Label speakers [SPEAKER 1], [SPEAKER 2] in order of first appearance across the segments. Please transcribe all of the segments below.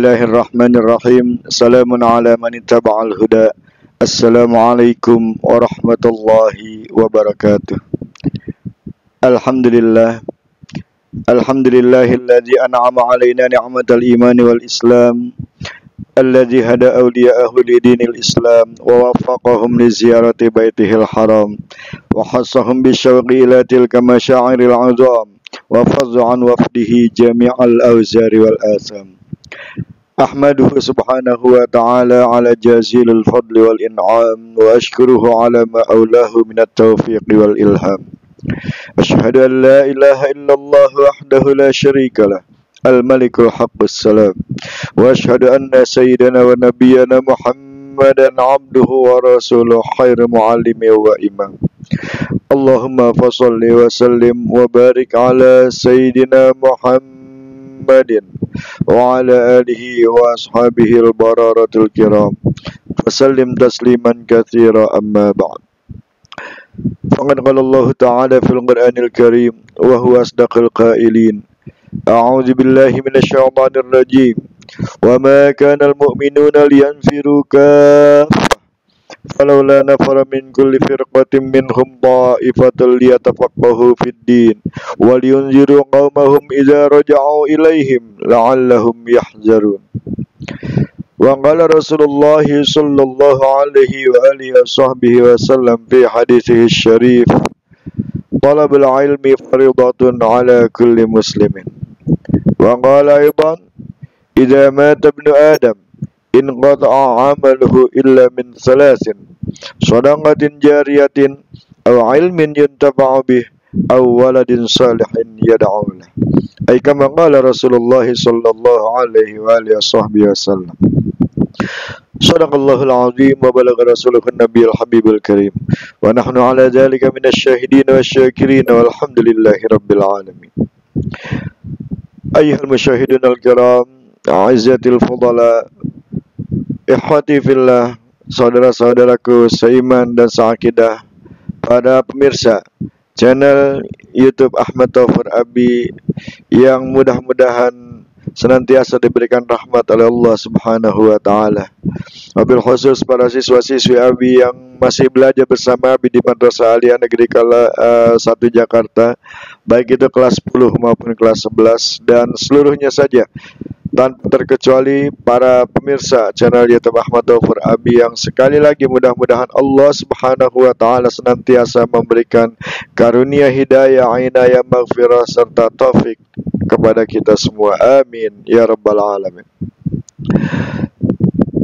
[SPEAKER 1] Bismillahirrahmanirrahim. Assalamun ala man ittaba'al huda. Assalamualaikum warahmatullahi wabarakatuh. Alhamdulillah. Alhamdulillahilladzi an'ama alaina ni'matal imani wal islam. Alladzi hada awliya'ahu lidinil islam wa waffaqahum li ziyarati baitihil haram wa hassahum bisyauqi ila tilka masyairil azam wa fadzu an wafdihi jami'al awzari wal atham. Ahmaduhu subhanahu wa ta'ala ala jazilul fadli wal in'am wa ashkuruhu ala ma awlahu minat taufiq wal ilham. Ashhadu an la ilaha illallah wahdahu la syarika lah al-malikul haqqus salam wa ashhadu anna sayyidana wa nabiyyana Muhammadan abduhu wa rasuluh khairu muallimi wa imam. Allahumma fasalli wa sallim wa barik ala sayyidina Muhammadin wa ala alihi wa ashabihi al-bararatul kiram fasallim tasliman katsira amma ba'd. Faqad qala Allah ta'ala fil Qur'anil Karim wa huwa asdaqul qailin. A'udzu billahi minasyaitonir rajim. Wa ma kana al-mu'minuna liyanfiru kaffah falawla nafara min kulli firqatin minhum ta'ifatun liyatafaqahu fid din wa liyunziru qaumahum idza raja'u ilaihim la'allahum yahzarun. Wa qala Rasulullah sallallahu alaihi wa alihi wasallam fi hadithihi syarif, talabul ilmi faridatun ala kulli muslimin. Wa qala aidan, idza mata ibnu adam inqata'a 'amaluhu illa min thalathin, shadaqatin jariyatin aw ilmin yuntafa'u bih aw waladin salihin yad'u lahu. Ay kama qala Rasulullah sallallahu alaihi wa alihi wasallam. Shadaqallahul azim wa balagha rasuluhun nabiyul habibul karim wa nahnu ala dhalika minasyahidin wasyakirin walhamdulillahi rabbil alamin. Ayyuhal musyahidun al-kiram, a'izzatil fudala, ikhwati fillah, saudara-saudaraku seiman dan seakidah, para pemirsa channel YouTube Ahmad Taufur Abi yang mudah-mudahan senantiasa diberikan rahmat oleh Allah Subhanahu wa taala. Wabil khusus para siswa-siswi Abi yang masih belajar bersama Abi di Madrasah Aliyah Negeri 1 Jakarta, baik itu kelas 10 maupun kelas 11 dan seluruhnya saja tanpa terkecuali para pemirsa channel YouTube Ahmad Taufur Abi yang sekali lagi mudah-mudahan Allah Subhanahu wa taala senantiasa memberikan karunia hidayah, inayah, maghfirah serta taufik kepada kita semua. Amin ya rabbal alamin.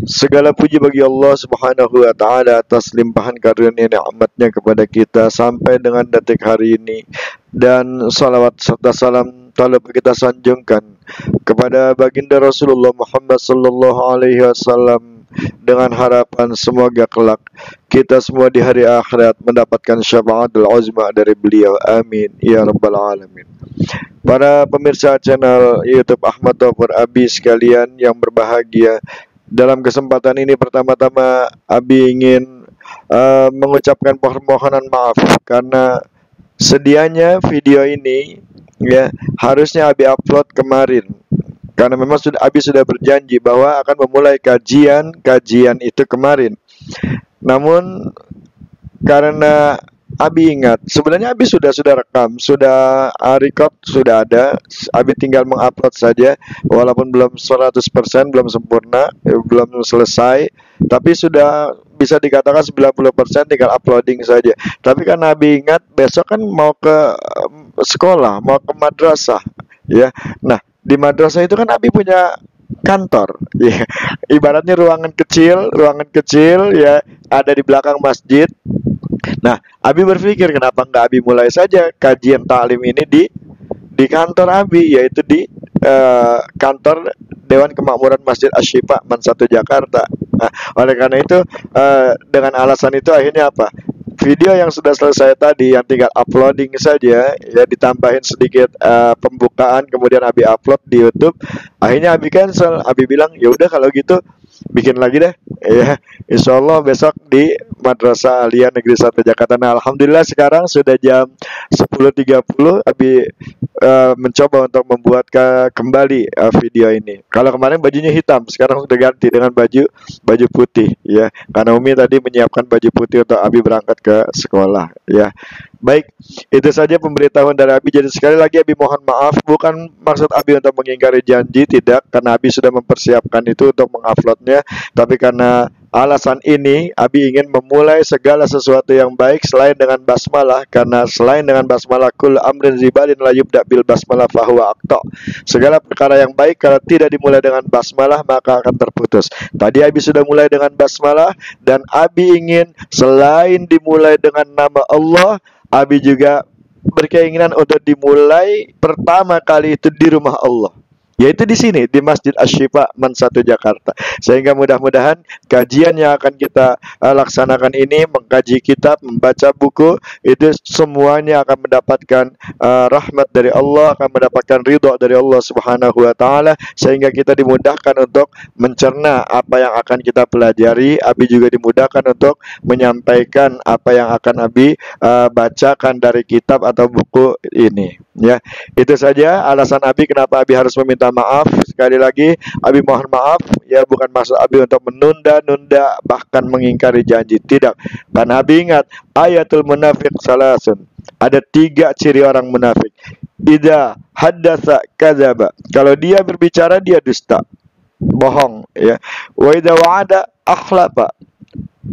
[SPEAKER 1] Segala puji bagi Allah Subhanahu wa taala atas limpahan karunia nikmatnya kepada kita sampai dengan detik hari ini, dan salawat serta salam telah kita sanjungkan kepada baginda Rasulullah Muhammad sallallahu alaihi wasallam dengan harapan semoga kelak kita semua di hari akhirat mendapatkan syafaatul uzma dari beliau. Amin ya rabbal alamin. Para pemirsa channel YouTube Ahmad Taufur Abi sekalian yang berbahagia, dalam kesempatan ini pertama-tama Abi ingin mengucapkan permohonan maaf karena sedianya video ini ya harusnya Abi upload kemarin, karena memang Abi sudah berjanji bahwa akan memulai kajian itu kemarin. Namun karena Abi ingat, sebenarnya Abi sudah rekam, sudah record, sudah ada. Abi tinggal mengupload saja, walaupun belum 100%, belum sempurna, belum selesai, tapi sudah bisa dikatakan 90%, tinggal uploading saja. Tapi karena Abi ingat besok kan mau ke sekolah, mau ke madrasah, ya. Nah, di madrasah itu kan Abi punya kantor, ya. Ibaratnya ruangan kecil, ya, ada di belakang masjid. Nah, Abi berpikir kenapa nggak Abi mulai saja kajian ta'lim ini di kantor Abi, yaitu di kantor Dewan Kemakmuran Masjid Asy-Syifa Man 1 Jakarta. Nah, oleh karena itu dengan alasan itu akhirnya apa? Video yang sudah selesai tadi yang tinggal uploading saja, ya ditambahin sedikit pembukaan, kemudian Abi upload di YouTube. Akhirnya Abi cancel. Abi bilang, "Ya udah kalau gitu bikin lagi deh ya. Insya Allah besok di Madrasah Aliyah Negeri 1 Jakarta. Nah, alhamdulillah sekarang sudah jam 10.30. Abi mencoba untuk membuat kembali video ini. Kalau kemarin bajunya hitam, sekarang sudah ganti dengan baju putih ya. Karena Umi tadi menyiapkan baju putih untuk Abi berangkat ke sekolah ya. Baik, itu saja pemberitahuan dari Abi. Jadi sekali lagi Abi mohon maaf, bukan maksud Abi untuk mengingkari janji, tidak, karena Abi sudah mempersiapkan itu untuk menguploadnya. Tapi karena alasan ini, Abi ingin memulai segala sesuatu yang baik selain dengan basmalah, karena selain dengan basmalah kul amrin zibalin la yubda bil basmalah fahuwa aqta. Segala perkara yang baik kalau tidak dimulai dengan basmalah maka akan terputus. Tadi Abi sudah mulai dengan basmalah, dan Abi ingin selain dimulai dengan nama Allah, Abi juga berkeinginan untuk dimulai pertama kali itu di rumah Allah, yaitu di sini di Masjid Asy-Syifa Man 1 Jakarta. Sehingga mudah-mudahan kajian yang akan kita laksanakan ini, mengkaji kitab, membaca buku, itu semuanya akan mendapatkan rahmat dari Allah, akan mendapatkan ridho dari Allah Subhanahu wa taala, sehingga kita dimudahkan untuk mencerna apa yang akan kita pelajari. Abi juga dimudahkan untuk menyampaikan apa yang akan Abi bacakan dari kitab atau buku ini ya. Itu saja alasan Abi kenapa Abi harus meminta maaf. Sekali lagi Abi mohon maaf ya, bukan maksud Abi untuk menunda-nunda bahkan mengingkari janji, tidak. Karena Abi ingat ayatul munafik salasun, ada 3 ciri orang munafik. Idza haddatsa kadzaba, kalau dia berbicara dia dusta, bohong ya. Wa idza wa'ada akhlafa,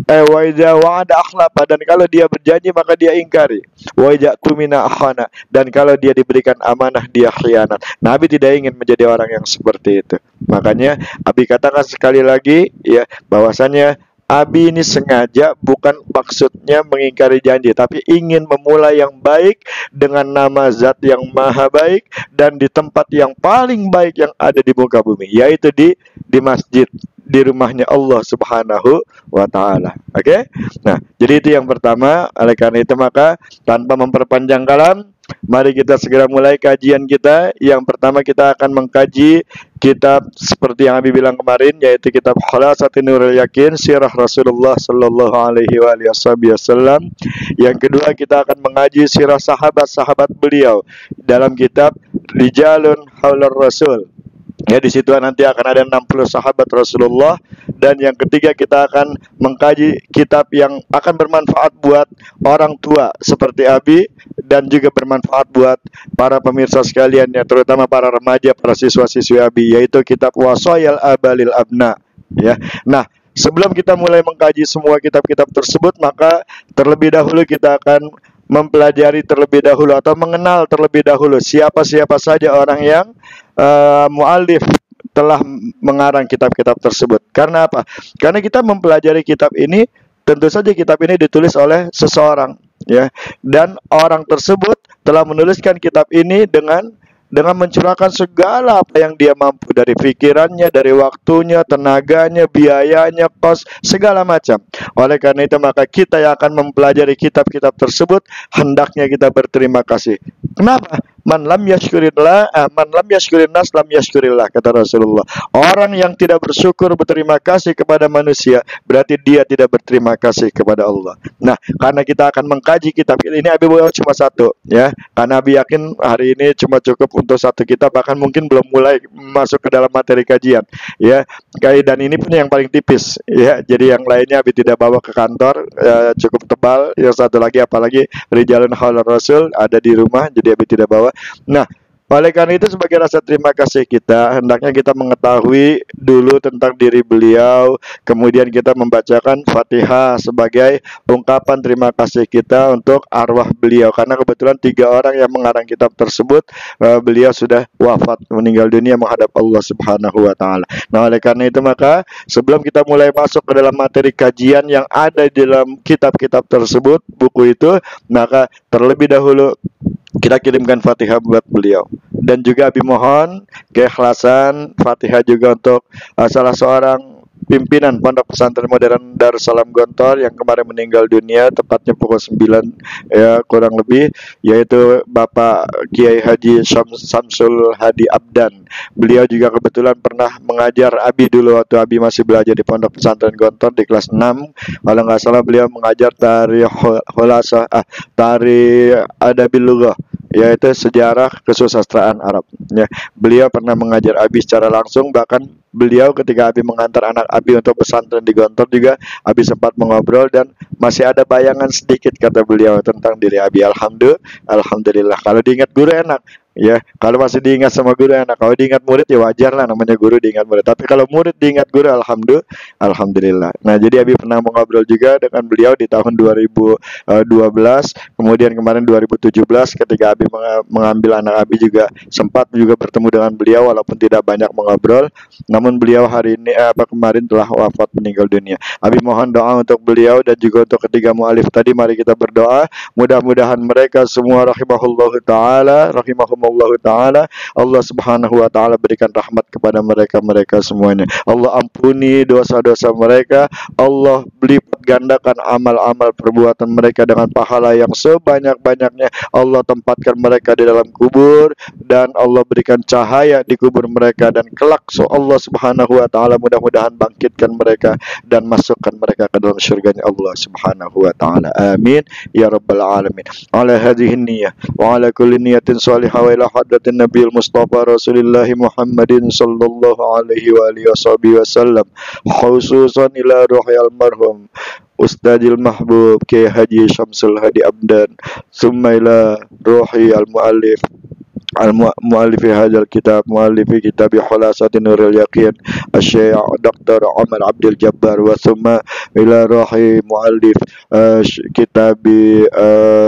[SPEAKER 1] wa idza wa'ada akhlafa, dan kalau dia berjanji maka dia ingkari. Wa idza tumina akhana, dan kalau dia diberikan amanah dia khianat. Nabi tidak ingin menjadi orang yang seperti itu. Makanya Abi katakan sekali lagi ya, bahwasannya Abi ini sengaja bukan maksudnya mengingkari janji, tapi ingin memulai yang baik dengan nama zat yang maha baik dan di tempat yang paling baik yang ada di muka bumi, yaitu di masjid, di rumahnya Allah Subhanahu wa taala. Oke? Nah, jadi itu yang pertama. Oleh karena itu maka tanpa memperpanjang kalam, mari kita segera mulai kajian kita. Yang pertama kita akan mengkaji kitab seperti yang Abi bilang kemarin, yaitu kitab Khulasatin Nurul Yakin, Sirah Rasulullah sallallahu alaihi wasallam. Yang kedua kita akan mengaji sirah sahabat-sahabat beliau dalam kitab Rijalun Haular Rasul. Ya, di situ nanti akan ada 60 sahabat Rasulullah. Dan yang ketiga kita akan mengkaji kitab yang akan bermanfaat buat orang tua seperti Abi, dan juga bermanfaat buat para pemirsa sekalian ya, terutama para remaja, para siswa-siswi Abi, yaitu kitab Wasayal Abalil Abna ya. Nah, sebelum kita mulai mengkaji semua kitab-kitab tersebut, maka terlebih dahulu kita akan mempelajari terlebih dahulu atau mengenal terlebih dahulu siapa-siapa saja orang yang mu'allif telah mengarang kitab-kitab tersebut. Karena apa? Karena kita mempelajari kitab ini, tentu saja kitab ini ditulis oleh seseorang ya, dan orang tersebut telah menuliskan kitab ini dengan mencurahkan segala apa yang dia mampu, dari pikirannya, dari waktunya, tenaganya, biayanya, kos, segala macam. Oleh karena itu maka kita yang akan mempelajari kitab-kitab tersebut hendaknya kita berterima kasih. Kenapa? Man lam yashkurillah, man lam yashkurin nas lam yashkurillah, kata Rasulullah. Orang yang tidak bersyukur, berterima kasih kepada manusia, berarti dia tidak berterima kasih kepada Allah. Nah, karena kita akan mengkaji kitab ini, Abi bawa cuma satu ya, karena Abi yakin hari ini cuma cukup untuk satu kitab, bahkan mungkin belum mulai masuk ke dalam materi kajian ya. Dan ini pun yang paling tipis ya, jadi yang lainnya Abi tidak bawa ke kantor, cukup tebal. Yang satu lagi, apalagi Rijalun Haular Rasul, ada di rumah, jadi Abi tidak bawa. Nah, oleh karena itu sebagai rasa terima kasih kita, hendaknya kita mengetahui dulu tentang diri beliau, kemudian kita membacakan Fatihah sebagai ungkapan terima kasih kita untuk arwah beliau, karena kebetulan 3 orang yang mengarang kitab tersebut beliau sudah wafat, meninggal dunia menghadap Allah Subhanahu wa taala. Nah, oleh karena itu maka sebelum kita mulai masuk ke dalam materi kajian yang ada di dalam kitab-kitab tersebut, buku itu, maka terlebih dahulu kita kirimkan Fatihah buat beliau. Dan juga Abi mohon keikhlasan Fatihah juga untuk salah seorang pimpinan Pondok Pesantren Modern Darussalam Gontor yang kemarin meninggal dunia tepatnya pukul 9 ya kurang lebih, yaitu Bapak Kiai Haji Samsul Hadi Abdan. Beliau juga kebetulan pernah mengajar Abi dulu waktu Abi masih belajar di Pondok Pesantren Gontor di kelas 6. Kalau nggak salah beliau mengajar tari adabil lughah, yaitu sejarah kesusastraan Arab. Ya, beliau pernah mengajar Abi secara langsung, bahkan beliau ketika Abi mengantar anak Abi untuk pesantren di Gontor juga Abi sempat mengobrol dan masih ada bayangan sedikit kata beliau tentang diri Abi. Alhamdulillah. Kalau diingat guru enak. Ya, kalau masih diingat sama guru enak. Kalau diingat murid ya wajar lah, namanya guru diingat murid. Tapi kalau murid diingat guru, alhamdulillah. Nah, jadi Abi pernah mengobrol juga dengan beliau di tahun 2012, kemudian kemarin 2017 ketika Abi mengambil anak Abi juga sempat juga bertemu dengan beliau walaupun tidak banyak mengobrol. Namun beliau hari ini kemarin telah wafat meninggal dunia. Abi mohon doa untuk beliau dan juga untuk ketiga mualif tadi. Mari kita berdoa, mudah-mudahan mereka semua rahimahullahu taala, Allah Subhanahu wa taala berikan rahmat kepada mereka semuanya. Allah ampuni dosa-dosa mereka, Allah lipat gandakan amal-amal perbuatan mereka dengan pahala yang sebanyak-banyaknya. Allah tempatkan mereka di dalam kubur dan Allah berikan cahaya di kubur mereka, dan kelak Allah Subhanahu wa taala mudah-mudahan bangkitkan mereka dan masukkan mereka ke dalam syurganya Allah Subhanahu wa taala. Amin ya rabbal alamin. Ala hadhihi niyyah wa ala kulli niyatin salihah wa ila hadratin nabiyil mustafa Rasulillah Muhammadin sallallahu alaihi wa alihi wasallam, khususan ila ruhi almarhum Ustadzil Mahbub Kiai Haji Samsul Hadi Abdan, summa ila ruhi al-muallif al-muallifi hadzal kitab, muallifi kitab Khulasatin Nurul Yaqin Asy-Syaikh Dr. Umar Abdul Jabbar, wa thumma ila ruhi muallif kitab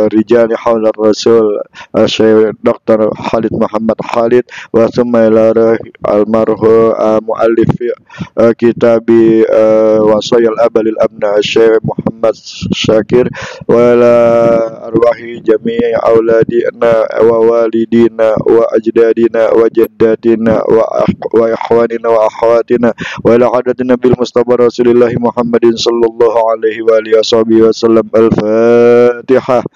[SPEAKER 1] Rijal Haular Rasul Syekh Dr. Khalid Muhammad Khalid, wa thumma ila ruhi almarhum muallif kitab Wasayal Abalil Abna Syekh Muhammad Syakir, wa ila arwahi jami' auladina wa walidina wa ajdadina wa jaddatina wa ikhwanina wa akhawatina wa ila hadatina bil mustafa Rasulillah Muhammadin sallallahu alaihi wa alihi wasallam. Al-Fatihah.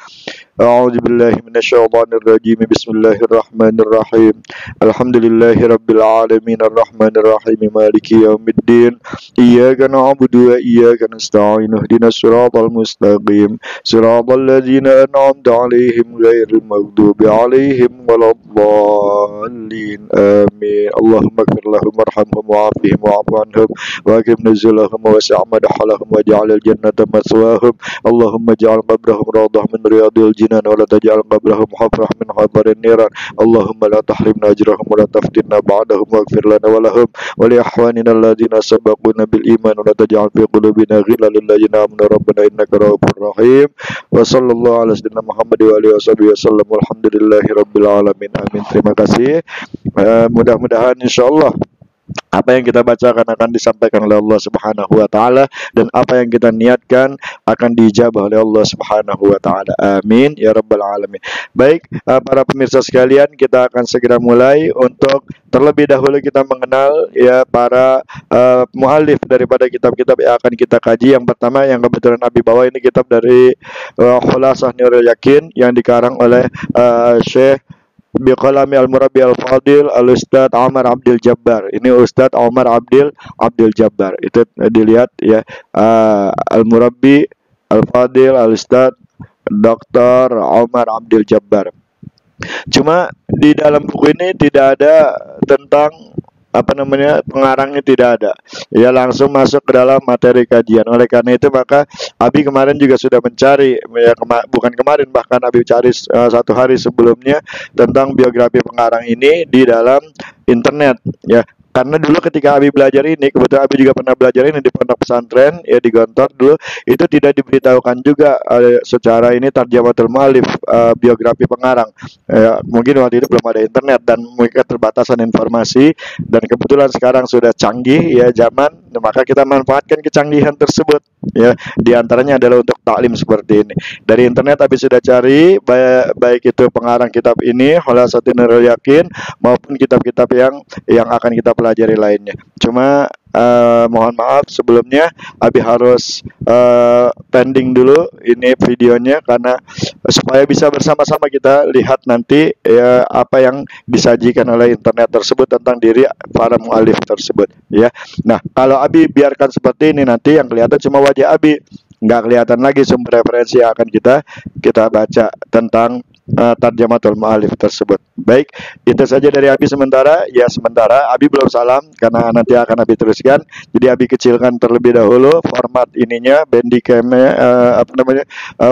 [SPEAKER 1] A'udzu billahi minasyaitonir rajim. Bismillahirrahmanirrahim. Alhamdulillahi rabbil alamin arrahmanir rahim maliki yaumiddin. Iyyaka na'budu wa iyyaka nasta'in. Ihdinas siratal mustaqim. Siratal ladzina an'amta 'alaihim ghairil maghdubi 'alaihim waladdallin. Amin. Allahumma ighfir lahum warhamhum wa'afihim wa'fu 'anhum wa aqim nuzulahum wa wasi' madkhalahum waj'al al-jannata mathwahum. Allahumma ij'al qabrahum rawdah min riyadil jinan wa la taj'al qabrahum hafrah min hafarin niran. Allahumma la tahrimna ajrahum wa la taftinna ba'dahum waghfir lana wa lahum wa li ikhwanina alladhina sabaquna bil iman wa la taj'al fi qulubina ghillan lil ladzina amanu rabbana innaka ra'ufur rahim. Wa sallallahu ala sayyidina Muhammad wa alihi wasallam. Walhamdulillahi rabbil alamin. Amin. Terima kasih. Mudah-mudahan insyaallah apa yang kita bacakan akan disampaikan oleh Allah Subhanahu wa taala, dan apa yang kita niatkan akan dijabah oleh Allah Subhanahu wa taala. Amin ya rabbal alamin. Baik, para pemirsa sekalian, kita akan segera mulai. Untuk terlebih dahulu kita mengenal ya para muallif daripada kitab-kitab yang akan kita kaji. Yang pertama yang kebetulan Abi bawa ini kitab dari Khulasah Nurul Yaqin yang dikarang oleh Syekh Biqalami Al-Murabbi Al-Fadil Al-Ustadz Umar Abdul Jabbar. Ini Ustadz Umar Abdul Jabbar. Itu dilihat ya, Al-Murabbi Al-Fadil Al-Ustadz Dr. Umar Abdul Jabbar. Cuma di dalam buku ini tidak ada tentang pengarangnya, tidak ada. Ya, langsung masuk ke dalam materi kajian. Oleh karena itu maka Abi kemarin juga sudah mencari ya, bukan kemarin, bahkan Abi cari satu hari sebelumnya tentang biografi pengarang ini di dalam internet ya. Karena dulu ketika Abi belajar ini, kebetulan Abi juga pernah belajar ini di pondok pesantren ya di Gontor dulu, itu tidak diberitahukan juga secara ini tarjamatul muallif, biografi pengarang. Mungkin waktu itu belum ada internet dan mungkin keterbatasan informasi, dan kebetulan sekarang sudah canggih ya zaman, maka kita manfaatkan kecanggihan tersebut ya. Di antaranya adalah untuk taklim seperti ini. Dari internet Abi sudah cari baik itu pengarang kitab ini Khulasatin Nurul Yaqin maupun kitab-kitab yang akan kita pelajari lainnya. Cuma Mohon maaf sebelumnya, Abi harus pending dulu ini videonya karena supaya bisa bersama-sama kita lihat nanti ya apa yang disajikan oleh internet tersebut tentang diri para mualif tersebut ya. Nah, kalau Abi biarkan seperti ini nanti yang kelihatan cuma wajah Abi, nggak kelihatan lagi sumber referensi yang akan kita baca tentang tarjamatul mu'alif tersebut. Baik, itu saja dari Abi sementara. Ya sementara, Abi belum salam karena nanti akan Abi teruskan. Jadi Abi kecilkan terlebih dahulu format ininya, bandicamnya,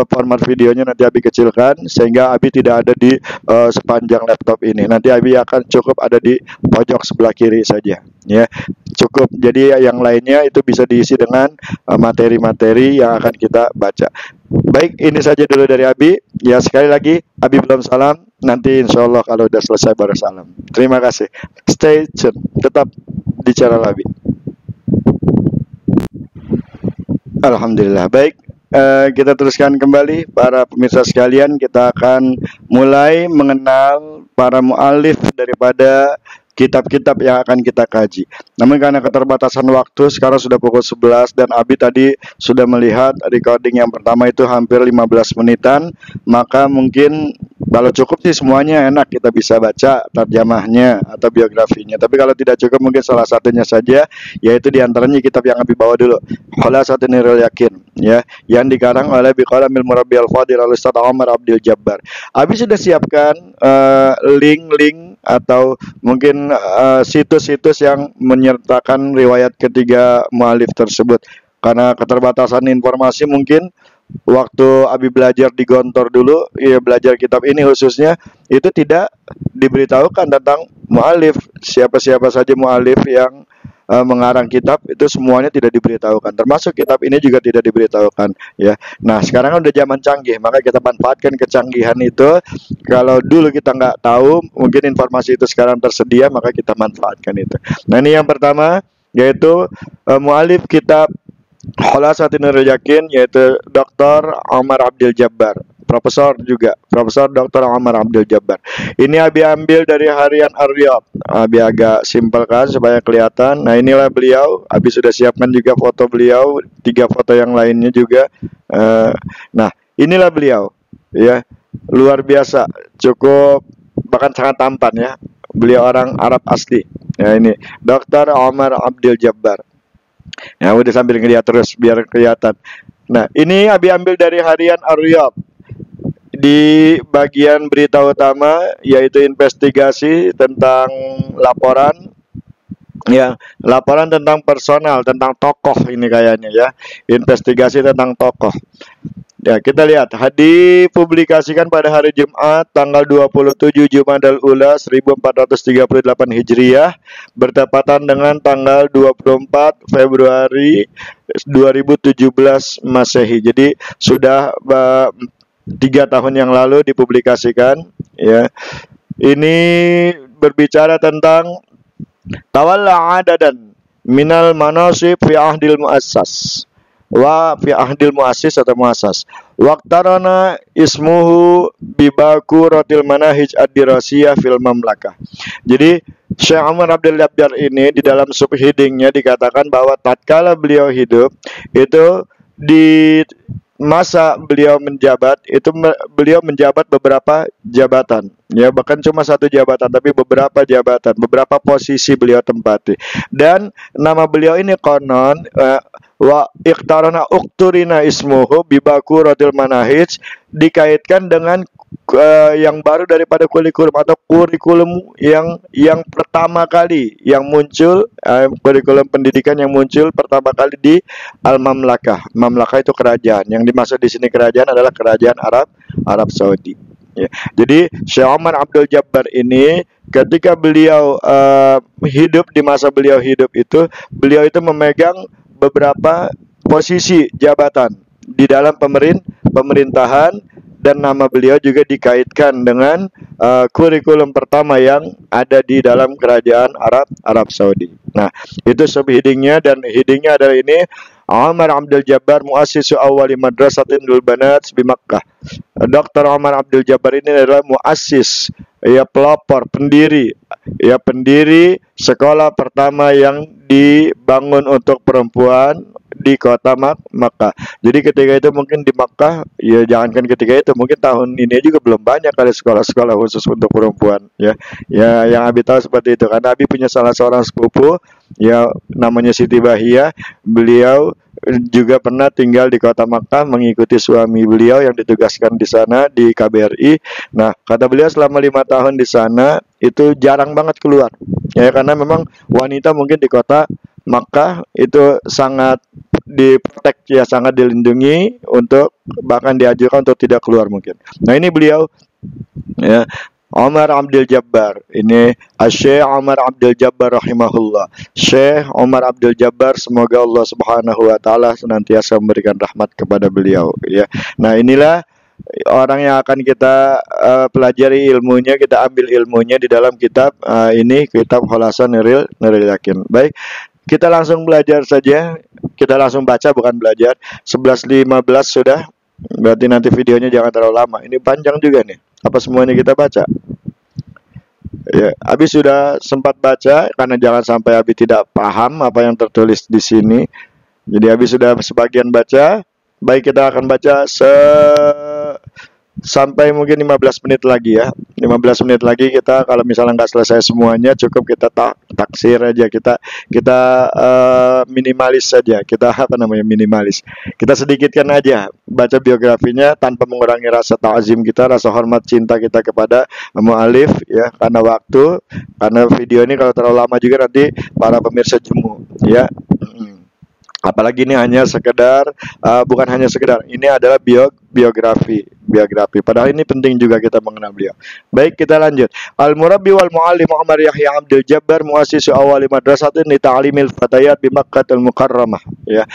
[SPEAKER 1] format videonya nanti Abi kecilkan sehingga Abi tidak ada di sepanjang laptop ini. Nanti Abi akan cukup ada di pojok sebelah kiri saja. Ya, cukup. Jadi yang lainnya itu bisa diisi dengan materi-materi yang akan kita baca. Baik, ini saja dulu dari Abi. Ya, sekali lagi, Abi belum salam. Nanti insya Allah kalau udah selesai baru salam. Terima kasih. Stay tune. Tetap di channel Abi. Alhamdulillah. Baik, kita teruskan kembali para pemirsa sekalian. Kita akan mulai mengenal para mu'alif daripada kitab-kitab yang akan kita kaji. Namun karena keterbatasan waktu, sekarang sudah pukul 11 dan Abi tadi sudah melihat recording yang pertama itu hampir 15 menitan, maka mungkin kalau cukup sih semuanya enak kita bisa baca tarjamahnya atau biografinya. Tapi kalau tidak cukup mungkin salah satunya saja, yaitu diantaranya kitab yang Abi bawa dulu, Khulasatul Nurul Yakin, ya, yang dikarang oleh Biqalamil Murabbi Al-Fadil Al-Ustaz Omar Abdul Jabbar. Abi sudah siapkan link-link atau mungkin situs-situs yang menyertakan riwayat ketiga mualif tersebut. Karena keterbatasan informasi mungkin waktu Abi belajar di Gontor dulu, ya belajar kitab ini khususnya, itu tidak diberitahukan tentang mualif, siapa-siapa saja mualif yang mengarang kitab itu semuanya tidak diberitahukan, termasuk kitab ini juga tidak diberitahukan ya. Nah sekarang udah zaman canggih, maka kita manfaatkan kecanggihan itu. Kalau dulu kita nggak tahu, mungkin informasi itu sekarang tersedia, maka kita manfaatkan itu. Nah ini yang pertama, yaitu mualif kitab Khulasatul Nurul Yakin, yaitu Dr. Omar Abdul Jabbar, Profesor Dr. Omar Abdul Jabbar. Ini Abi ambil dari harian Ar-Riyadh. Abi agak simpelkan supaya kelihatan. Nah inilah beliau. Abi sudah siapkan juga foto beliau, 3 foto yang lainnya juga. Nah inilah beliau, ya, luar biasa, cukup bahkan sangat tampan ya. Beliau orang Arab asli. Ya ini Dr. Omar Abdul Jabbar. Ya udah sambil ngeliat terus biar kelihatan. Nah ini Abi ambil dari harian Ar-Riyadh. Di bagian berita utama yaitu investigasi tentang laporan, ya, laporan tentang personal, tentang tokoh ini kayaknya ya, investigasi tentang tokoh. Ya, kita lihat dipublikasikan pada hari Jumat tanggal 27 Jumadal Ula 1438 Hijriah bertepatan dengan tanggal 24 Februari 2017 Masehi. Jadi sudah 3 tahun yang lalu dipublikasikan ya. Ini berbicara tentang tawalla adadan minal manasib fi ahdil muassas wa fi ahdil muassis atau muassas waqtarana ismuhu bibakuratil manahij ad-dirasiyah fil mamlakah. Jadi Syekh Omar Abdul Jabbar ini di dalam subheadingnya dikatakan bahwa tatkala beliau hidup itu di masa beliau menjabat itu beliau menjabat beberapa jabatan ya, bahkan cuma 1 jabatan tapi beberapa jabatan, beberapa posisi beliau tempati. Dan nama beliau ini konon wa iqtarana ukturina ismuhu bibakuratil manahij dikaitkan dengan yang baru daripada kurikulum atau kurikulum yang pertama kali yang muncul, kurikulum pendidikan yang muncul pertama kali di Al-Mamlakah. Mamlakah itu kerajaan. Yang dimaksud di sini kerajaan adalah kerajaan Arab Saudi. Ya. Jadi Syekh Omar Abdul Jabbar ini ketika beliau hidup, di masa beliau hidup itu beliau itu memegang beberapa posisi jabatan di dalam pemerintahan, dan nama beliau juga dikaitkan dengan kurikulum pertama yang ada di dalam kerajaan Arab Saudi. Nah, itu subheadingnya, dan headingnya adalah ini: Omar Abdul Jabbar muassisu awwali madrasatin lil banat di Makkah. Dr. Omar Abdul Jabbar ini adalah muassis, ya, pelopor, pendiri ya pendiri sekolah pertama yang dibangun untuk perempuan di kota Makkah. Jadi ketika itu mungkin di Makkah, ya jangankan ketika itu, mungkin tahun ini juga belum banyak kali sekolah-sekolah khusus untuk perempuan, ya. Ya, yang Abi tahu seperti itu. Karena Abi punya salah seorang sepupu, ya namanya Siti Bahia. Beliau juga pernah tinggal di kota Makkah mengikuti suami beliau yang ditugaskan di sana di KBRI. Nah, kata beliau selama 5 tahun di sana itu jarang banget keluar, ya karena memang wanita mungkin di kota Makkah itu sangat diprotek, ya sangat dilindungi, untuk bahkan diajukan untuk tidak keluar mungkin. Nah ini beliau, ya, Omar Abdul Jabbar, ini Syekh Omar Abdul Jabbar rahimahullah. Syekh Omar Abdul Jabbar, semoga Allah Subhanahu wa taala senantiasa memberikan rahmat kepada beliau, ya. Nah, inilah orang yang akan kita pelajari ilmunya, kita ambil ilmunya di dalam kitab ini, kitab Khulasan Nuril Yakin. Baik, kita langsung belajar saja. Kita langsung baca, bukan belajar. 11.15 sudah. Berarti nanti videonya jangan terlalu lama. Ini panjang juga nih. Apa semuanya kita baca? Ya, Abi sudah sempat baca, karena jangan sampai Abi tidak paham apa yang tertulis di sini. Jadi Abi sudah sebagian baca. Baik, kita akan baca sampai mungkin 15 menit lagi, ya. 15 menit lagi kita, kalau misalnya nggak selesai semuanya, cukup kita taksir aja, kita minimalis saja. Kita apa namanya, minimalis. Kita sedikitkan aja baca biografinya tanpa mengurangi rasa ta'zim kita, rasa hormat cinta kita kepada mu'alif, ya, karena waktu, karena video ini kalau terlalu lama juga nanti para pemirsa jemu, ya. Apalagi ini hanya sekedar, bukan hanya sekedar, ini adalah biografi. Padahal ini penting juga kita mengenal beliau. Baik, kita lanjut. Al-Murabbi wal Muallim Umar Yahya Abdul Jabbar, muassis awal madrasatin li ta'limil fatayat bi Makkahil Mukarramah, ya.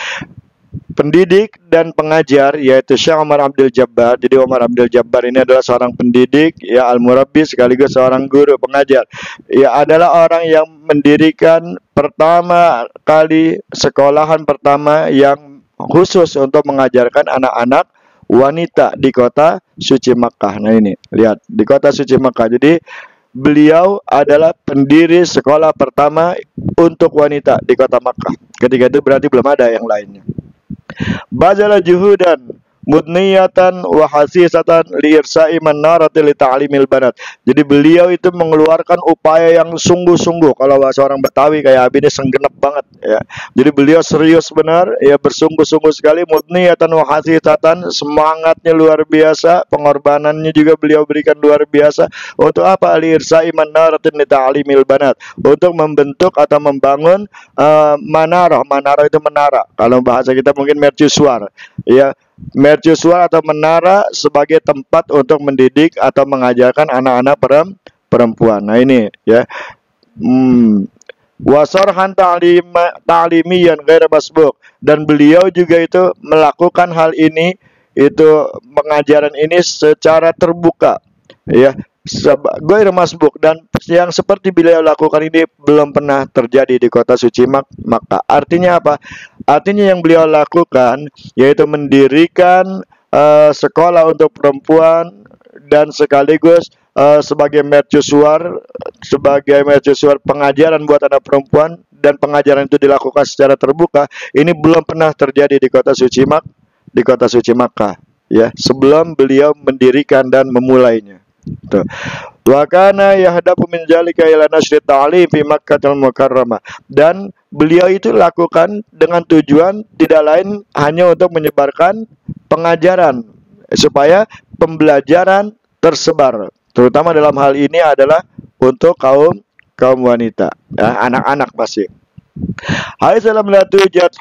[SPEAKER 1] Pendidik dan pengajar, yaitu Syekh Omar Abdul Jabbar. Jadi Omar Abdul Jabbar ini adalah seorang pendidik, ya, al-murabbi sekaligus seorang guru pengajar. Ya, adalah orang yang mendirikan pertama kali sekolahan pertama yang khusus untuk mengajarkan anak-anak wanita di kota suci Makkah. Nah ini, lihat, di kota suci Makkah. Jadi beliau adalah pendiri sekolah pertama untuk wanita di kota Makkah. Ketika itu berarti belum ada yang lainnya. Bazala juhudan mudniyatan wa hasisatan li irsa'i manarati li ta'limil banat. Jadi beliau itu mengeluarkan upaya yang sungguh-sungguh. Kalau bahasa orang Betawi kayak Abi ini senggenep banget, ya. Jadi beliau serius benar, ya, bersungguh-sungguh sekali. Mudniyatan wa hasisatan, semangatnya luar biasa, pengorbanannya juga beliau berikan luar biasa. Untuk apa? Li irsa'i manarati li ta'limil banat, untuk membentuk atau membangun manarah. Manarah itu menara. Kalau bahasa kita mungkin mercusuar, ya. Mercusuar atau menara sebagai tempat untuk mendidik atau mengajarkan anak-anak perempuan. Nah ini, ya. Wasarhan ta'limiyan ghaira masbuk, dan beliau juga itu melakukan hal ini, itu pengajaran ini secara terbuka, ya, ghaira masbuk, dan yang seperti beliau lakukan ini belum pernah terjadi di kota suci Makkah. Artinya apa? Artinya yang beliau lakukan yaitu mendirikan sekolah untuk perempuan, dan sekaligus sebagai mercusuar pengajaran buat anak perempuan, dan pengajaran itu dilakukan secara terbuka. Ini belum pernah terjadi di kota suci Makkah, ya, sebelum beliau mendirikan dan memulainya. Wa kana yahdafu min zalika ila nasri ta'lim fi Makkahil Mukarramah, dan beliau itu lakukan dengan tujuan tidak lain hanya untuk menyebarkan pengajaran, supaya pembelajaran tersebar, terutama dalam hal ini adalah untuk kaum wanita, ya, anak-anak pasti. Hai salam la tujad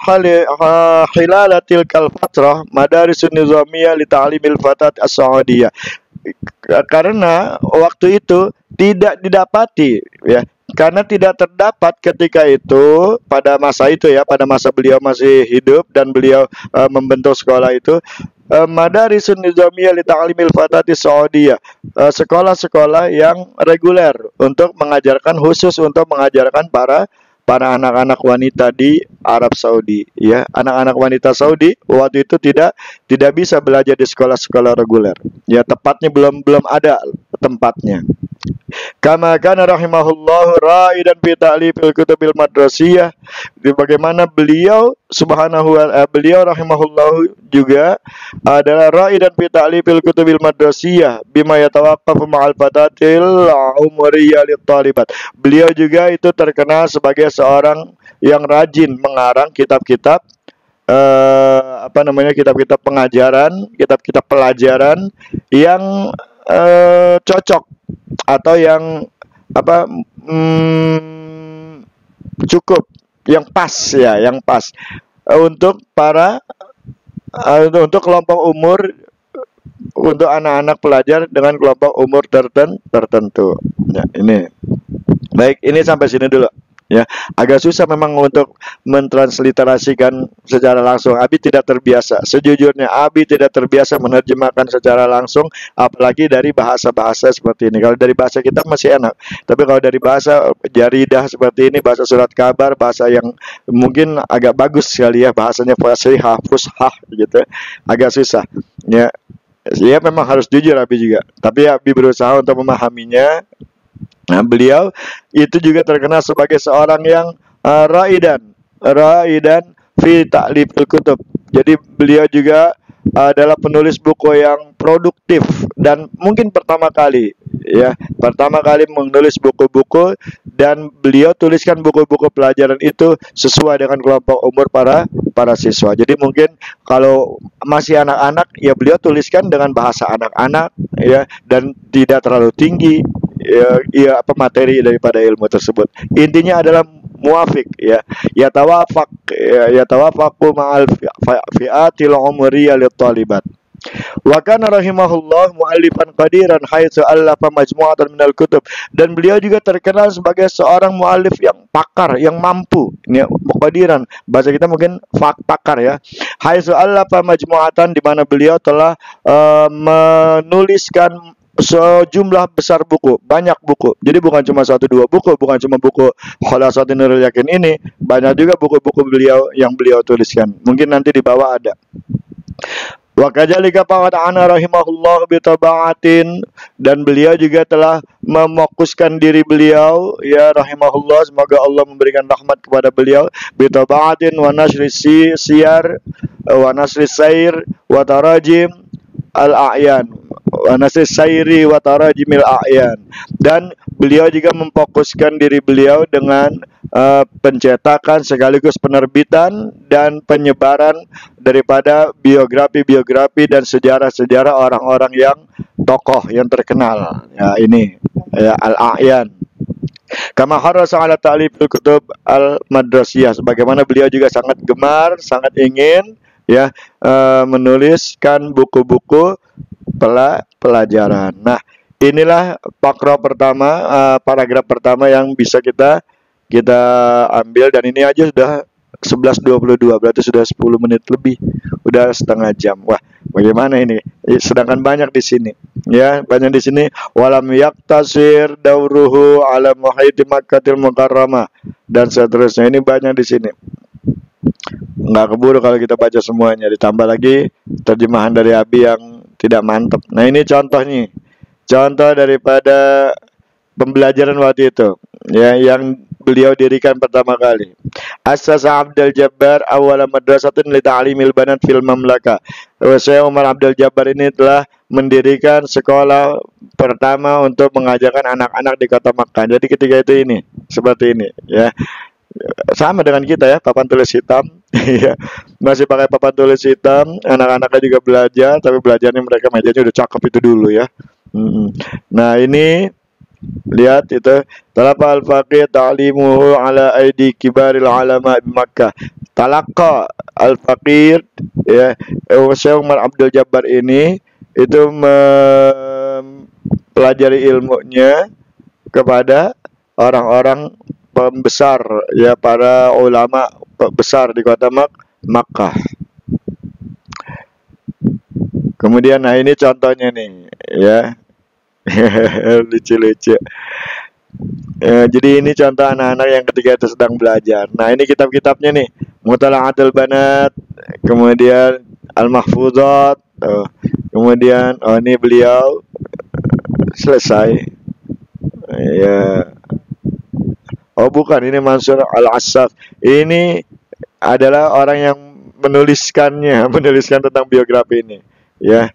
[SPEAKER 1] hilalatil kal fatrah madarisun nizamiyah li ta'limil fatat as-saudiyah. Karena waktu itu tidak didapati, ya, karena tidak terdapat ketika itu, pada masa itu, ya, pada masa beliau masih hidup dan beliau membentuk sekolah itu, madarisun nizamiyah li ta'limil fatati saudiyah, sekolah-sekolah yang reguler untuk mengajarkan, khusus untuk mengajarkan para anak-anak wanita di Arab Saudi, ya. Anak-anak wanita Saudi waktu itu tidak bisa belajar di sekolah-sekolah reguler, ya, tepatnya belum ada tempatnya. Kama kana rahimahullah ra'idan fi ta'lifil kutubil madrasiyah. Bagaimana beliau beliau rahimahullah juga adalah ra'idan fi ta'lifil kutubil madrasiyah bima yatawaqqafu ma'al fatatil umriyah lit talibat. Beliau juga itu terkenal sebagai seorang yang rajin mengarang kitab-kitab kitab-kitab pengajaran, kitab-kitab pelajaran yang cocok atau yang apa cukup, yang pas ya, yang pas untuk para untuk kelompok umur, untuk anak-anak pelajar dengan kelompok umur tertentu. Ya, ini. Baik, ini sampai sini dulu. Ya, agak susah memang untuk mentransliterasikan secara langsung. Abi tidak terbiasa. Sejujurnya Abi tidak terbiasa menerjemahkan secara langsung, apalagi dari bahasa-bahasa seperti ini. Kalau dari bahasa kita masih enak, tapi kalau dari bahasa jaridah seperti ini, bahasa surat kabar, bahasa yang mungkin agak bagus sekali ya, bahasanya fasihah, fushah gitu, agak susah. Ya, ya memang harus jujur Abi juga. Tapi Abi berusaha untuk memahaminya. Nah, beliau itu juga terkenal sebagai seorang yang raidan fi ta'lifil kutub. Jadi beliau juga adalah penulis buku yang produktif dan mungkin pertama kali menulis buku-buku, dan beliau tuliskan buku-buku pelajaran itu sesuai dengan kelompok umur para siswa. Jadi mungkin kalau masih anak-anak ya beliau tuliskan dengan bahasa anak-anak ya, dan tidak terlalu tinggi apa materi daripada ilmu tersebut. Intinya adalah muafik ya, yatawafaqu ma'al fi'atil umriyah lit talibat. Wa kana rahimahullah muallifan qadiran haitsu allafa majmu'atan minal kutub, dan beliau juga terkenal sebagai seorang muallif yang pakar, yang mampu. Ini qadiran, bahasa kita mungkin pakar ya. Haitsu allafa majmu'atan, di mana beliau telah menuliskan sejumlah besar buku, banyak buku. Jadi bukan cuma 1-2 buku, bukan cuma buku Khulasatin Nurul Yakin ini, banyak juga buku-buku beliau yang beliau tuliskan. Mungkin nanti di bawah ada. Wa kadzalika faqad ana rahimahullah bi tabaatin, dan beliau juga telah memokuskan diri beliau ya rahimahullah, semoga Allah memberikan rahmat kepada beliau, bi tabaatin wa nasri siyar wa nasri sair wa tarajim al-a'yan wa nasri sairi wa tarajimil a'yan. Dan beliau juga memfokuskan diri beliau dengan pencetakan sekaligus penerbitan dan penyebaran daripada biografi-biografi dan sejarah-sejarah orang-orang yang tokoh yang terkenal. Ya ini ya, al-a'yan. Kama harasa ala ta'lifil kutub al-madrasiyah, sebagaimana beliau juga sangat gemar, sangat ingin ya menuliskan buku-buku pelajaran. Nah, inilah paragraf pertama yang bisa kita ambil, dan ini aja sudah 11:22, berarti sudah 10 menit lebih, udah setengah jam. Wah, bagaimana ini? Sedangkan banyak di sini. Ya, banyak di sini. Walam yaktasir dauruhu ala muhaiti Makkatil Mukarramah dan seterusnya. Ini banyak di sini. Nggak keburu kalau kita baca semuanya, ditambah lagi terjemahan dari Abi yang tidak mantap. Nah, ini contohnya, contoh daripada pembelajaran waktu itu ya, yang beliau dirikan pertama kali. Asasa Abdul Jabbar awal madrasatin li ta'limil banat fil mamlaka. Syekh Umar Abdul Jabbar ini telah mendirikan sekolah pertama untuk mengajarkan anak-anak di kota Makkah. Jadi ketika itu ini seperti ini ya. Sama dengan kita ya, papan tulis hitam ya, masih pakai papan tulis hitam, anak-anaknya juga belajar, tapi belajarnya mereka mejanya udah cakep itu dulu ya. Nah, ini lihat itu, talaqqa al-faqih ta'limuhu ala aidi kibaril ulama di Makkah. Talaqqa al-faqih ya, Syekh Umar Abdul Jabbar ini itu mempelajari ilmunya kepada orang-orang pembesar ya, para ulama besar di kota Makkah. Kemudian nah ini contohnya nih ya. Lucu-lucu. Ya, jadi ini contoh anak-anak yang ketika itu sedang belajar. Nah, ini kitab-kitabnya nih. Mutala'atul Banat, kemudian Al-Mahfuzat, kemudian ini beliau selesai. Ya. Oh bukan, ini Mansur Al-Assaf. Ini adalah orang yang menuliskannya, menuliskan tentang biografi ini. Ya.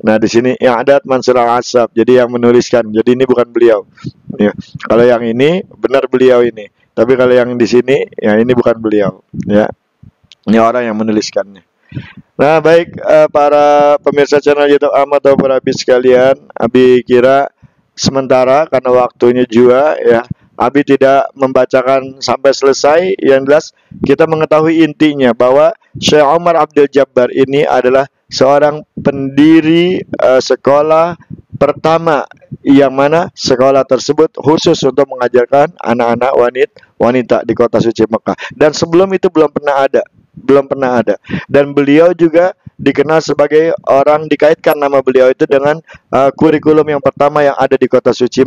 [SPEAKER 1] Nah di sini yang ada Mansur Al-Assaf. Jadi yang menuliskan. Jadi ini bukan beliau. Ya. Kalau yang ini benar beliau ini. Tapi kalau yang di sini, ya ini bukan beliau. Ya. Ini orang yang menuliskannya. Nah baik, para pemirsa channel YouTube Ahmad atau para Abi sekalian, Abi kira sementara karena waktunya juga ya, Abi tidak membacakan sampai selesai. Yang jelas kita mengetahui intinya bahwa Syekh Omar Abdul Jabbar ini adalah seorang pendiri sekolah pertama, yang mana sekolah tersebut khusus untuk mengajarkan anak-anak wanita di kota suci Mekah. Dan sebelum itu belum pernah ada. Dan beliau juga dikenal sebagai orang, dikaitkan nama beliau itu dengan kurikulum yang pertama yang ada di kota suci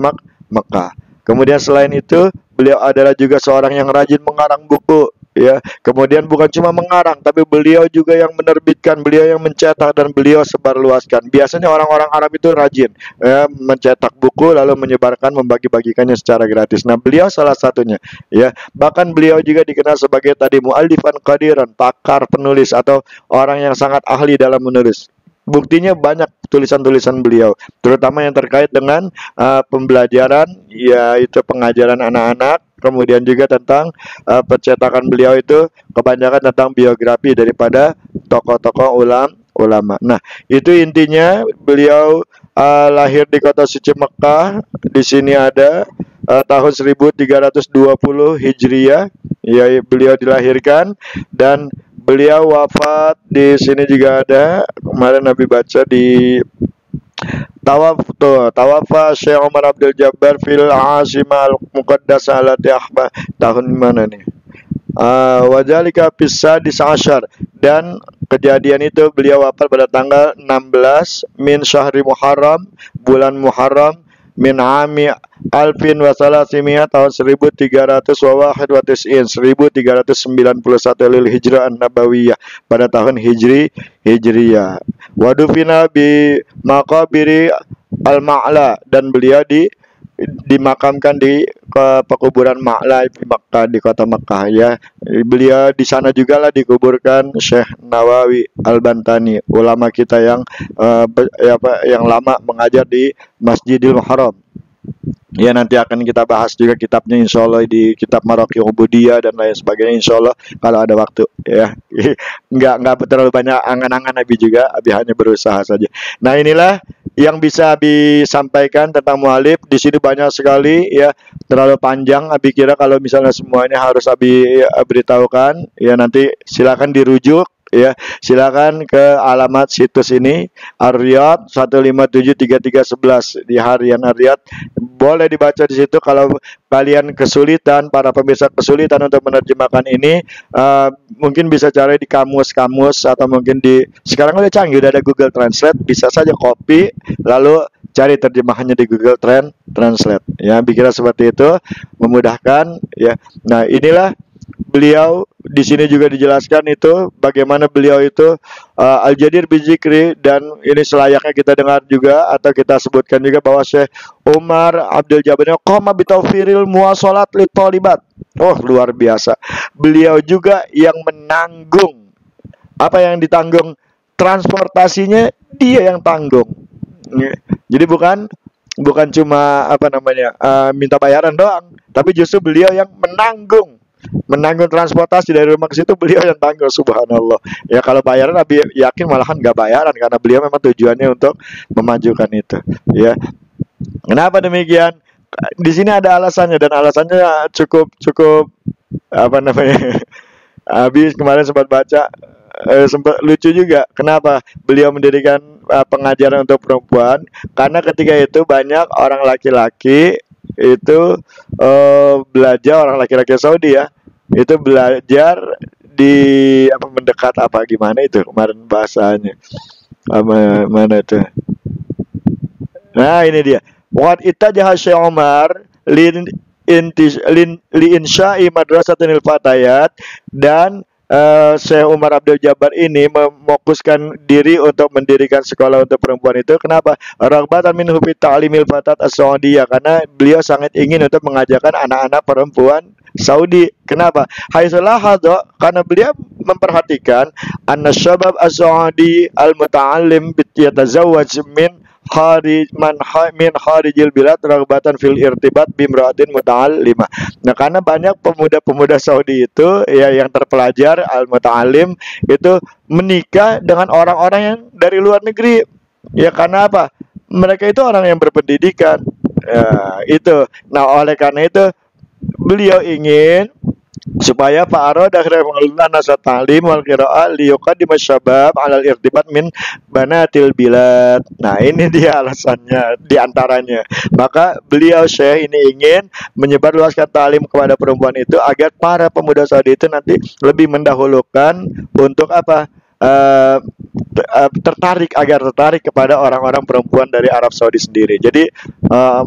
[SPEAKER 1] Mekah. Kemudian selain itu, beliau adalah juga seorang yang rajin mengarang buku, ya. Kemudian bukan cuma mengarang, tapi beliau juga yang menerbitkan, beliau yang mencetak, dan beliau sebarluaskan. Biasanya orang-orang Arab itu rajin ya, mencetak buku lalu menyebarkan, membagi-bagikannya secara gratis. Nah, beliau salah satunya, ya. Bahkan beliau juga dikenal sebagai tadi mu'allifan qadiran, pakar penulis atau orang yang sangat ahli dalam menulis. Buktinya banyak tulisan-tulisan beliau, terutama yang terkait dengan pembelajaran, yaitu pengajaran anak-anak. Kemudian juga tentang percetakan beliau itu kebanyakan tentang biografi daripada tokoh-tokoh ulama. Nah, itu intinya. Beliau lahir di kota suci Mekah. Di sini ada tahun 1320 Hijriah, ya, beliau dilahirkan, dan beliau wafat di sini juga ada. Kemarin Nabi baca di Tawafa Syekh Umar Abdul Jabbar fil Asimah al-Muqaddasah allati ahba. Tahun mana nih? Wajalika bisa disasyar, dan kejadian itu beliau wafat pada tanggal 16 min syahri Muharram, bulan Muharram, min ami alfin wa salasimiah, tahun 1391 lil hijrah an-nabawiyah, pada tahun hijriyah. Wadufina bi maqabiri al-Ma'la, dan beliau dimakamkan di pekuburan Ma'la di Makkah, di kota Makkah, ya. Beliau di sana juga lah dikuburkan Syekh Nawawi Al-Bantani, ulama kita yang yang lama mengajar di Masjidil Haram. Ya, nanti akan kita bahas juga kitabnya insyaallah di kitab Maraqi Ubudiyah dan lain sebagainya insyaallah kalau ada waktu, ya. Nggak terlalu banyak angan-angan Abi juga, Abi hanya berusaha saja. Nah, inilah yang bisa Abi sampaikan tentang mualif. Di sini banyak sekali, ya, terlalu panjang. Abi kira kalau misalnya semuanya harus Abi beritahukan, ya, nanti silakan dirujuk, ya, silakan ke alamat situs ini Ar-Riyadh 1573311 di harian Ar-Riyadh. Boleh dibaca di situ. Kalau kalian kesulitan, para pemirsa kesulitan untuk menerjemahkan ini, mungkin bisa cari di kamus-kamus, atau mungkin sekarang udah canggih, udah ada Google Translate, bisa saja copy lalu cari terjemahannya di Google Translate, ya. Pikirnya seperti itu, memudahkan, ya. Nah, inilah beliau. Di sini juga dijelaskan itu bagaimana beliau itu al-jadir bizikri, dan ini selayaknya kita dengar juga atau kita sebutkan juga bahwa Syekh Umar Abdul Jabbar qoma bitawfiril muwasalat li thalibat. Oh, luar biasa. Beliau juga yang menanggung, apa yang ditanggung, transportasinya dia yang tanggung. Jadi bukan cuma minta bayaran doang, tapi justru beliau yang menanggung transportasi dari rumah ke situ, beliau yang tanggung. Subhanallah, ya. Kalau bayaran Abi yakin malahan nggak bayaran, karena beliau memang tujuannya untuk memajukan itu, ya. Kenapa demikian? Di sini ada alasannya, dan alasannya cukup Abi kemarin sempat baca, sempat lucu juga. Kenapa beliau mendirikan pengajaran untuk perempuan? Karena ketika itu banyak orang laki-laki itu belajar, orang laki-laki Saudi, ya, itu belajar di mendekat gimana itu kemarin bahasanya, mana itu. Nah, ini dia. What ittajaha Syekh Umar li insya'i madrasatil fatayat, dan Syekh Umar Abdul Jabbar ini memokuskan diri untuk mendirikan sekolah untuk perempuan itu kenapa? Raghbatan minhu fi ta'limil fatat as-Saudiyah, karena beliau sangat ingin untuk mengajarkan anak-anak perempuan Saudi. Kenapa? Haitsulah hadza, karena beliau memperhatikan anna syabab as-Saudi al-muta'allim yatazawwaj min kharijil bilad raghbatan fil irtibat bimra'atin muta'allimah. Nah, karena banyak pemuda-pemuda Saudi itu ya yang terpelajar al-muta'allim itu menikah dengan orang-orang yang dari luar negeri. Ya karena apa? Mereka itu orang yang berpendidikan. Ya, itu. Nah, oleh karena itu beliau ingin supaya Pak Aro dakhil mengelola nasat ta'lim wal qira'ah liyuqaddim syabab 'alal irtibat min banatil bilad. Nah, ini dia alasannya di antaranya. Maka beliau Syekh ini ingin menyebarluaskan ta'lim kepada perempuan itu agar para pemuda Saudi itu nanti lebih mendahulukan untuk apa? Tertarik kepada orang-orang perempuan dari Arab Saudi sendiri. Jadi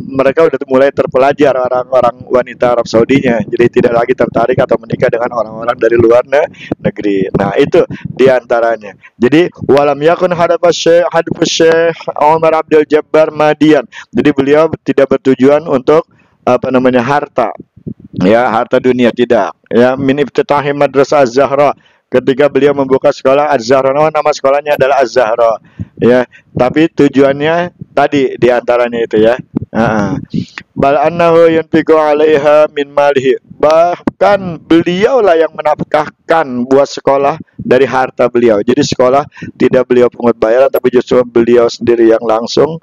[SPEAKER 1] mereka udah mulai terpelajar orang-orang wanita Arab Saudinya. Jadi tidak lagi tertarik atau menikah dengan orang-orang dari luar negeri. Nah, itu diantaranya. Jadi walam yakun hadafus Syekh Umar Abdul Jabbar madian. Jadi beliau tidak bertujuan untuk apa namanya harta. Ya, harta dunia tidak. Ya, min iftitahi madrasah Az-Zahra. Ketika beliau membuka sekolah Az-Zahra, nama sekolahnya adalah Az-Zahra, ya. Tapi tujuannya tadi diantaranya itu ya. Bal annahu yunfiqu 'alaiha min malihi. Bahkan beliaulah yang menafkahkan buat sekolah dari harta beliau. Jadi sekolah tidak beliau pungut bayaran, tapi justru beliau sendiri yang langsung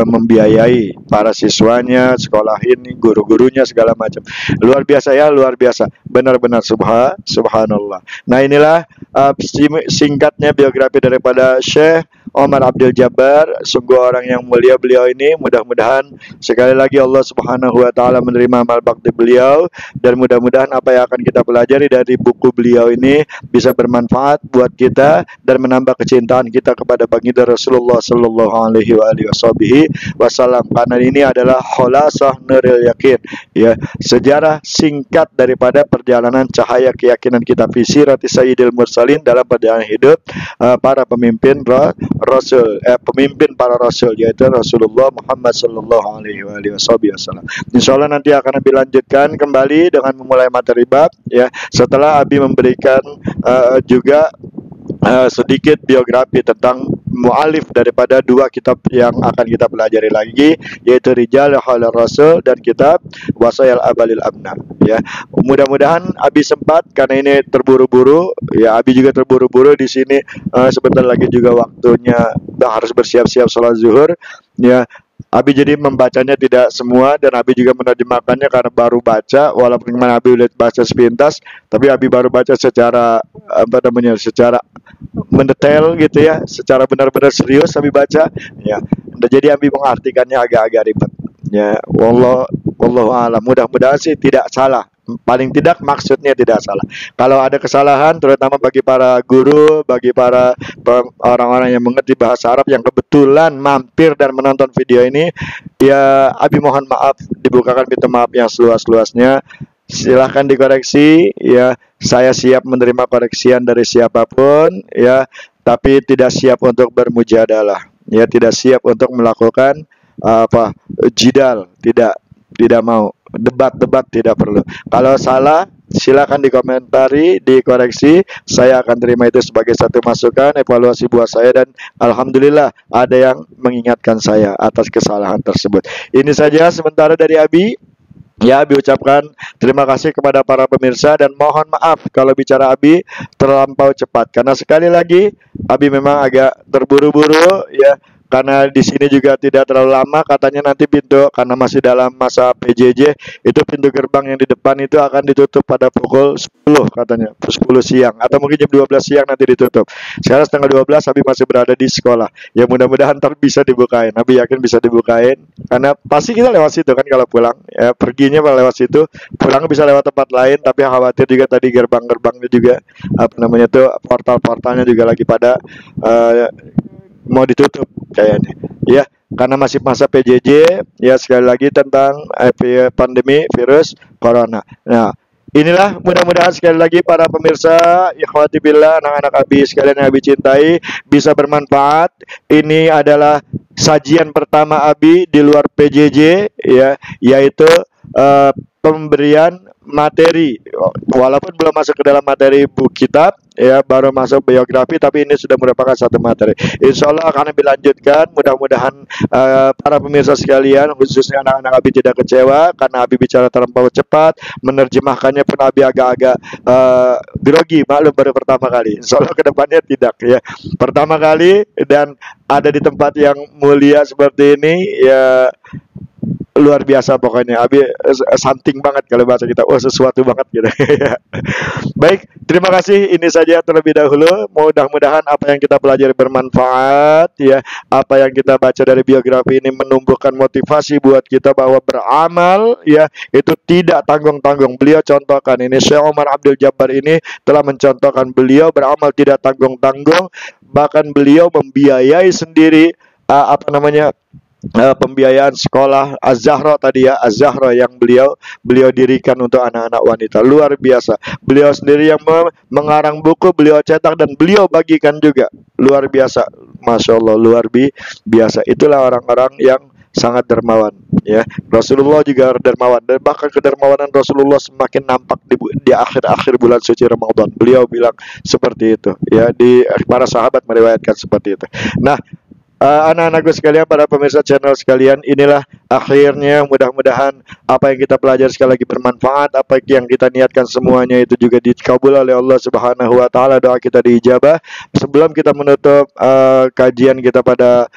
[SPEAKER 1] membiayai para siswanya, sekolah ini, guru-gurunya segala macam. Luar biasa ya, luar biasa. Benar-benar subhanallah. Nah, inilah singkatnya biografi daripada Syekh Umar Abdul Jabbar. Sungguh orang yang mulia beliau ini. Mudah-mudahan sekali lagi Allah Subhanahu wa taala menerima amal bakti beliau, dan mudah-mudahan apa yang akan kita pelajari dari buku beliau ini bisa bermanfaat buat kita dan menambah kecintaan kita kepada baginda Rasulullah sallallahu alaihi wasallam, karena ini adalah khulasah nuril yakin, ya, sejarah singkat daripada perjalanan cahaya keyakinan kita fi sirati sayyidil mursalin, dalam perjalanan hidup para pemimpin pemimpin para rasul, yaitu Rasulullah Muhammad sallallahu alaihi wasallam. Insyaallah nanti akan dilanjutkan kembali dengan memulai materi bab, ya, setelah Abi memberikan juga sedikit biografi tentang mu'alif daripada dua kitab yang akan kita pelajari lagi, yaitu Rijal Halar Rasul dan kitab Wasayal Abalil Abna, ya. Mudah-mudahan Abi sempat, karena ini terburu-buru, ya, Abi juga terburu-buru di sini, sebentar lagi juga waktunya harus bersiap-siap sholat zuhur, ya. Abi jadi membacanya tidak semua, dan Abi juga menerjemahkannya karena baru baca, walaupun Abi udah baca sepintas, tapi Abi baru baca secara apa namanya, secara mendetail gitu ya, secara benar-benar serius Abi baca, ya. Jadi Abi mengartikannya agak-agak ribet, ya. Wallahu a'lam. Mudah-mudahan sih tidak salah. Paling tidak maksudnya tidak salah. Kalau ada kesalahan, terutama bagi para guru, bagi para orang-orang yang mengerti bahasa Arab yang kebetulan mampir dan menonton video ini, ya Abi mohon maaf, dibukakan pintu maaf yang seluas-luasnya. Silahkan dikoreksi, ya. Saya siap menerima koreksian dari siapapun, ya. Tapi tidak siap untuk bermujadalah, ya. Tidak siap untuk melakukan jidal, tidak mau. Debat tidak perlu. Kalau salah silakan dikomentari, dikoreksi. Saya akan terima itu sebagai satu masukan, evaluasi buat saya, dan alhamdulillah ada yang mengingatkan saya atas kesalahan tersebut. Ini saja sementara dari Abi. Ya, Abi ucapkan terima kasih kepada para pemirsa, dan mohon maaf kalau bicara Abi terlampau cepat, karena sekali lagi Abi memang agak terburu-buru, ya. Karena di sini juga tidak terlalu lama, katanya nanti pintu, karena masih dalam masa PJJ, itu pintu gerbang yang di depan itu akan ditutup pada pukul 10 katanya, 10 siang, atau mungkin jam 12 siang nanti ditutup. Sekarang setengah 12 Abi masih berada di sekolah. Ya mudah-mudahan ntar bisa dibukain. Abi yakin bisa dibukain, karena pasti kita lewat situ kan kalau pulang. Ya, perginya lewat situ, pulang bisa lewat tempat lain, tapi khawatir juga tadi gerbang-gerbangnya juga apa namanya tuh, portal-portalnya juga lagi pada mau ditutup kayaknya, ya, karena masih masa PJJ, ya. Sekali lagi tentang pandemi virus corona. Nah, Inilah mudah-mudahan sekali lagi para pemirsa ikhwati billah, anak-anak Abi sekalian yang Abi cintai, bisa bermanfaat. Ini adalah sajian pertama Abi di luar PJJ ya, yaitu eh, pemberian materi. Walaupun belum masuk ke dalam materi buku kitab ya, baru masuk biografi, tapi ini sudah merupakan satu materi. Insya Allah akan dilanjutkan. Mudah-mudahan para pemirsa sekalian, khususnya anak-anak Abi tidak kecewa karena Abi bicara terlampau cepat, menerjemahkannya pun Abi agak-agak grogi, maklum baru pertama kali. Insya Allah kedepannya tidak ya. Pertama kali dan ada di tempat yang mulia seperti ini ya, luar biasa pokoknya. Abi santing banget kalau bahasa kita. Oh, sesuatu banget gitu. Baik, terima kasih. Ini saja terlebih dahulu. Mudah-mudahan apa yang kita pelajari bermanfaat ya. Apa yang kita baca dari biografi ini menumbuhkan motivasi buat kita bahwa beramal ya itu tidak tanggung-tanggung. Beliau contohkan ini, Syekh Omar Abdul Jabbar ini telah mencontohkan beliau beramal tidak tanggung-tanggung, bahkan beliau membiayai sendiri pembiayaan sekolah Az-Zahra tadi ya, Az-Zahra yang beliau dirikan untuk anak-anak wanita. Luar biasa. Beliau sendiri yang mengarang buku, beliau cetak dan beliau bagikan juga. Luar biasa. Masya Allah, luar biasa. Itulah orang-orang yang sangat dermawan ya. Rasulullah juga dermawan, dan bahkan kedermawanan Rasulullah semakin nampak di akhir-akhir bulan suci Ramadan. Beliau bilang seperti itu ya, di para sahabat meriwayatkan seperti itu. Nah, anak-anakku sekalian, para pemirsa channel sekalian, inilah akhirnya. Mudah-mudahan apa yang kita pelajari sekali lagi bermanfaat, apa yang kita niatkan semuanya itu juga dikabul oleh Allah Subhanahu wa taala, doa kita diijabah. Sebelum kita menutup kajian kita pada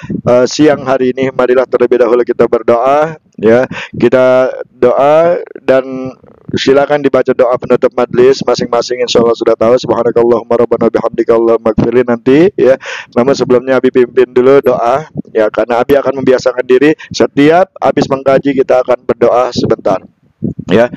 [SPEAKER 1] siang hari ini, marilah terlebih dahulu kita berdoa ya. Kita doa dan silakan dibaca doa penutup majlis masing-masing. Insyaallah sudah tahu. Subhanakallahumma rabbana bihamdika Allahumma ighfirli nanti ya. Namun sebelumnya Abi pimpin dulu doa ya, karena Abi akan membiasakan diri setiap habis mengkaji kita akan berdoa sebentar ya.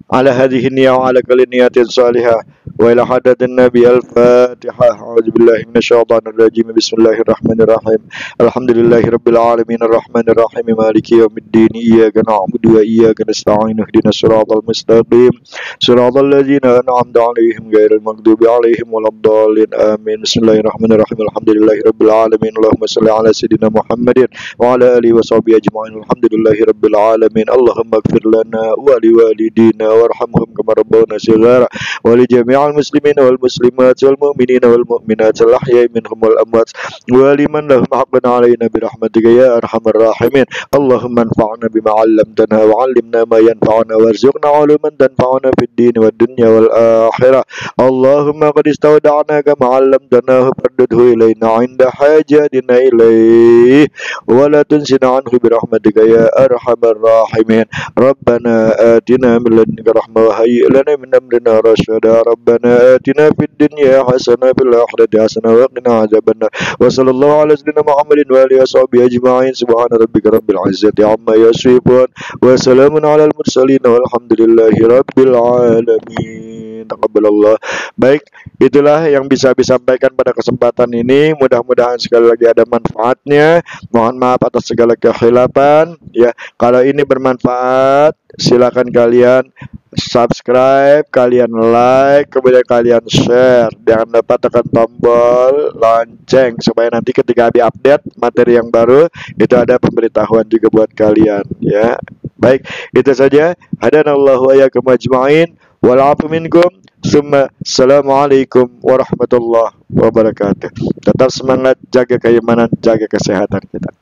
[SPEAKER 1] Ala hadhihi niyya wa ala kulli niyatin salihah wa ila hadatin nabi al-fatihah. A'udzubillahi minasyaitonir rajim. Bismillahirrahmanirrahim. Alhamdulillahi rabbil alamin arrahmanir rahim maliki yaumiddin. Iyyaka na'budu wa iyyaka nasta'in. Ihdinas siratal mustaqim siratal ladzina an'amta 'alaihim ghairil maghdubi 'alaihim waladdallin. Amin. Bismillahirrahmanirrahim. Alhamdulillahi rabbil alamin. Allahumma shalli ala sayyidina Muhammadin wa ala alihi wa sahbihi ajma'in. Alhamdulillahi rabbil alamin. Allahumma ighfir lana wa liwalidina warhamhum kama rabbawna shighara wa li jami'il muslimina wal muslimat wal mu'minina wal mu'minat al ahya'i minhum wal amwat wa liman lahum haqqun 'alaina bi rahmatika ya arhamar rahimin. Allahumma anfa'na bima 'allamtana wa 'allimna ma yanfa'una warzuqna 'uluman tanfa'una fid din wad dunya wal akhirah. Allahumma qad istawda'naka ma 'allamtana fardudhu ilaina 'inda hajatina ilayhi wa la tunsina 'anhu bi rahmatika ya arhamar rahimin. Rabbana atina min ladunka rahmah wa hayyi' lana min amrina rasyada. Rabbana atina fid dunya hasanah fil akhirati hasanah wa qina adzabannar. Wa sallallahu ala sayyidina Muhammadin wa alihi washabihi ajma'in. Subhana rabbika rabbil izzati amma yasifun wa salamun alal mursalin walhamdulillahi rabbil alamin. Taqabbalallah. Baik, itulah yang bisa disampaikan pada kesempatan ini. Mudah-mudahan sekali lagi ada manfaatnya. Mohon maaf atas segala kekhilafan ya. Kalau ini bermanfaat, silakan kalian subscribe, kalian like, kemudian kalian share. Jangan lupa tekan tombol lonceng supaya nanti ketika Abi update materi yang baru itu ada pemberitahuan juga buat kalian ya. Baik, itu saja. Hadanallahu wa iyyakum ajma'in. Wal 'afu minkum. Assalamualaikum warahmatullahi wabarakatuh. Tetap semangat, jaga keimanan, jaga kesehatan kita.